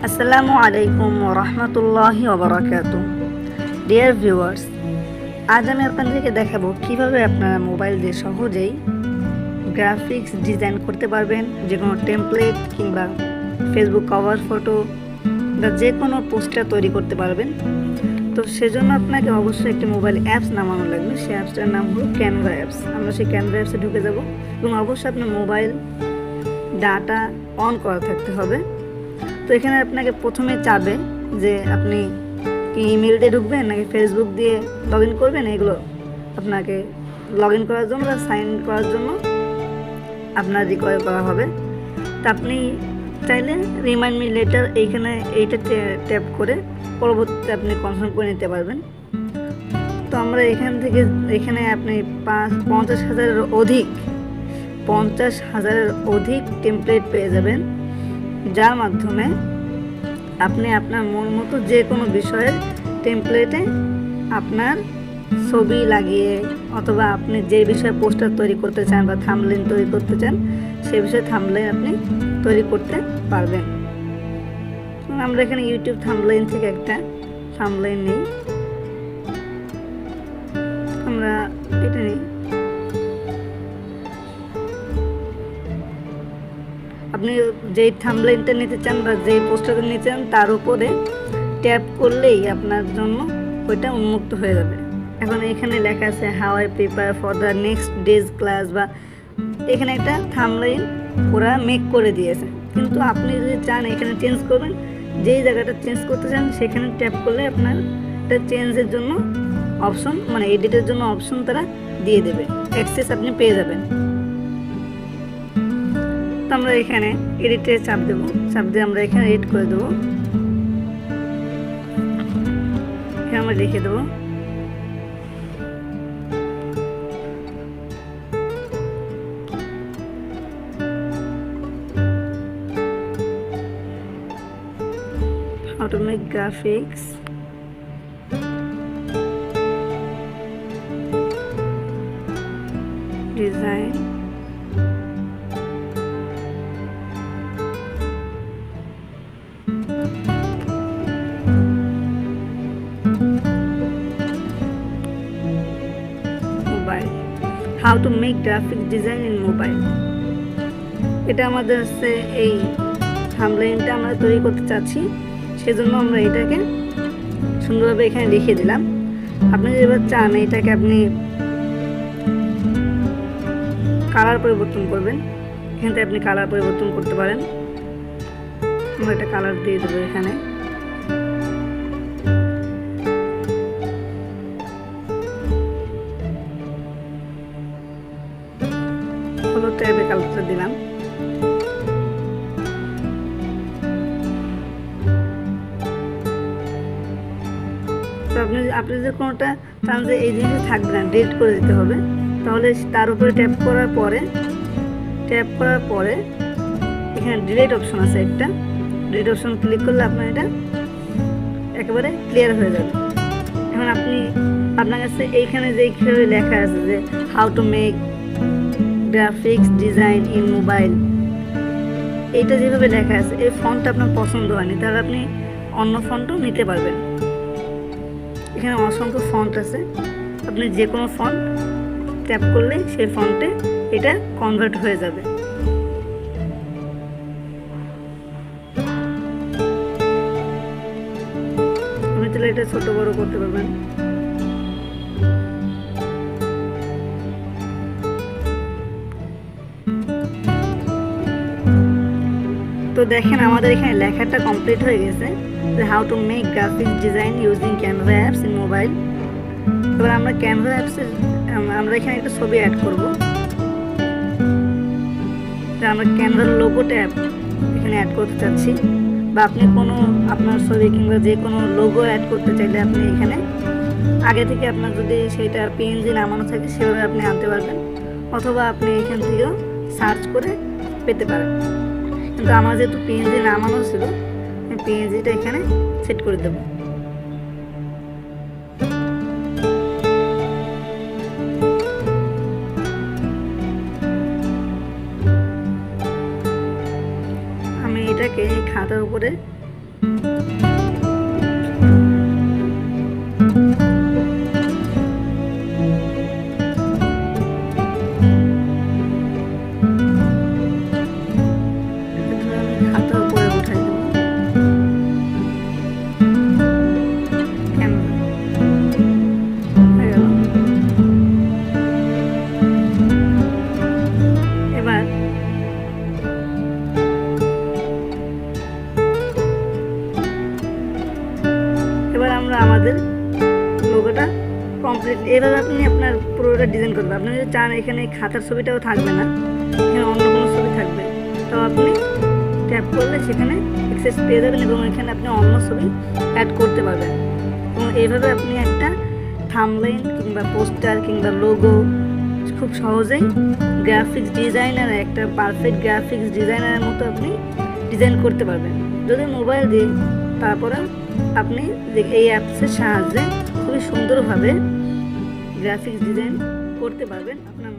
আসসালামু আলাইকুম ওরহমতুল্লাহি ওবরাকাতুহ। ডিয়ার ভিউয়ার্স, আজ আমি আপনাদেরকে দেখাবো কিভাবে আপনারা মোবাইল দিয়ে সহজেই গ্রাফিক্স ডিজাইন করতে পারবেন, যে কোনো টেমপ্লেট কিংবা ফেসবুক কভার ফটো বা যে কোনো পোস্টার তৈরি করতে পারবেন। তো সেজন্য আপনাকে অবশ্যই একটি মোবাইল অ্যাপস নামানো লাগবে। সেই অ্যাপসটার নাম হলো ক্যানভা অ্যাপস। আমরা সেই ক্যানভা অ্যাপসে ঢুকে যাব এবং অবশ্যই আপনার মোবাইল ডাটা অন করা থাকতে হবে। তো এখানে আপনাকে প্রথমে চাবে যে আপনি কি ইমেল দিয়ে ঢুকবেন নাকি ফেসবুক দিয়ে লগ ইন করবেন। এগুলো আপনাকে লগ ইন করার জন্য বা সাইন করার জন্য আপনার রিকোয়ার করা হবে। তো আপনি চাইলে রিমাইন্ড মি লেটার এইটা ট্যাপ করে পরবর্তীতে আপনি কনফার্ম করে নিতে পারবেন। তো আমরা এখানে আপনি 50,000-এর অধিক টেমপ্লেট পেয়ে যাবেন, যার মাধ্যমে আপনি আপনার মন মতো যে কোনো বিষয়ের টেমপ্লেটে আপনার ছবি লাগিয়ে অথবা আপনি যে বিষয়ে পোস্টার তৈরি করতে চান বা থাম্বনেইল তৈরি করতে চান সেই বিষয়ে থাম্বনেইল আপনি তৈরি করতে পারবেন। আমরা এখানে ইউটিউব থাম্বনেইল থেকে একটা থাম্বনেইল নিই। আমরা এটা নিই। আপনি যেই থাম্বনেইলটা নিতে চান বা যেই পোস্টারটা নিতে চান তার উপরে ট্যাপ করলেই আপনার জন্য ওইটা উন্মুক্ত হয়ে যাবে। এখন এখানে লেখা আছে how I prepare for the next days class, বা এখানে একটা থাম্বনেইল ওরা মেক করে দিয়েছে। কিন্তু আপনি যদি চান এখানে চেঞ্জ করবেন, যেই জায়গাটা চেঞ্জ করতে চান সেখানে ট্যাপ করলে আপনার এটা চেঞ্জের জন্য অপশন, মানে এডিটের জন্য অপশন তারা দিয়ে দেবে, অ্যাক্সেস আপনি পেয়ে যাবেন। তো আমরা এখানে এডিটে চাপ দিয়ে আমরা এখানে এডিট করে দেবো। এখানে আমরা লিখে দেবো how to make graphics design mobile, how to make graphic design in mobile. এটা আমাদের হচ্ছে এই থাম্বনেইলটা আমরা তৈরি করতে চাচ্ছি, সেজন্য আমরা এটাকে সুন্দরভাবে এখানে লিখে দিলাম। আপনি যদি এবার চান এটাকে আপনি কালার পরিবর্তন করবেন, এখান থেকে আপনি কালার পরিবর্তন করতে পারেন। আমরা একটা কালার দিয়ে দেবো এখানে। হলুদ টাইপের কালারটা দিলাম। তো আপনি যদি কোনোটা চান যে এই জিনিসটা থাকবে না, ডিলিট করে দিতে হবে, তাহলে তার উপরে ট্যাপ করার পরে এখানে ডিলিট অপশন আছে একটা। ডিলিট অপশন ক্লিক করলে আপনার এটা একেবারে ক্লিয়ার হয়ে যাবে। এখন আপনার কাছে এইখানে যেইভাবে লেখা আছে যে how to make graphics design in mobile, এইটা যেভাবে লেখা আছে এই ফন্টটা আপনার পছন্দ হয়নি, তাহলে আপনি অন্য ফন্টও নিতে পারবেন। এখানে অসংখ্য ফন্ট আছে, আপনি যে কোনো ফন্ট ট্যাপ করলে সেই ফন্টে এটা কনভার্ট হয়ে যাবে। আপনি তাহলে এটা ছোট বড় করতে পারবেন। তো দেখেন আমাদের এখানে লেখাটা কমপ্লিট হয়ে গেছে, how to make graphics design using Canva apps in mobile. এবার আমরা ক্যানভা অ্যাপসের আমরা এখানে একটা ছবি অ্যাড করব। আমরা ক্যানভার লোগোটা এখানে অ্যাড করতে চাচ্ছি, বা আপনি কোনো আপনার ছবি কিংবা যে কোনো লোগো অ্যাড করতে চাইলে আপনি এখানে আগে থেকে আপনার যদি সেটা পিএনজি নামানো থাকে সেভাবে আপনি আনতে পারবেন, অথবা আপনি এখান থেকেও সার্চ করে পেতে পারেন। কিন্তু আমার যেহেতু পিএনজি নামানো ছিল, আমি পিএনজিটা এখানে সেট করে দেবো। এটাকে এই খাতার উপরে এইভাবে আপনি আপনার পুরোটা ডিজাইন করবেন। আপনি যদি চান এখানে খাতার ছবিটাও থাকবে না, এখানে অন্য কোনো ছবি থাকবে, তো আপনি ট্যাপ করলে সেখানে অ্যাক্সেস পেয়ে যাবেন এবং এখানে আপনি অন্য ছবি অ্যাড করতে পারবেন। এবং এইভাবে আপনি একটা থাম্বনেইল কিংবা পোস্টার কিংবা লোগো খুব সহজেই গ্রাফিক্স ডিজাইনার, একটা পারফেক্ট গ্রাফিক্স ডিজাইনারের মতো আপনি ডিজাইন করতে পারবেন যদি মোবাইল দিয়ে। তারপরে আপনি এই অ্যাপসের সাহায্যে খুবই সুন্দরভাবে গ্রাফিক্স ডিজাইন করতে পারবেন আপনার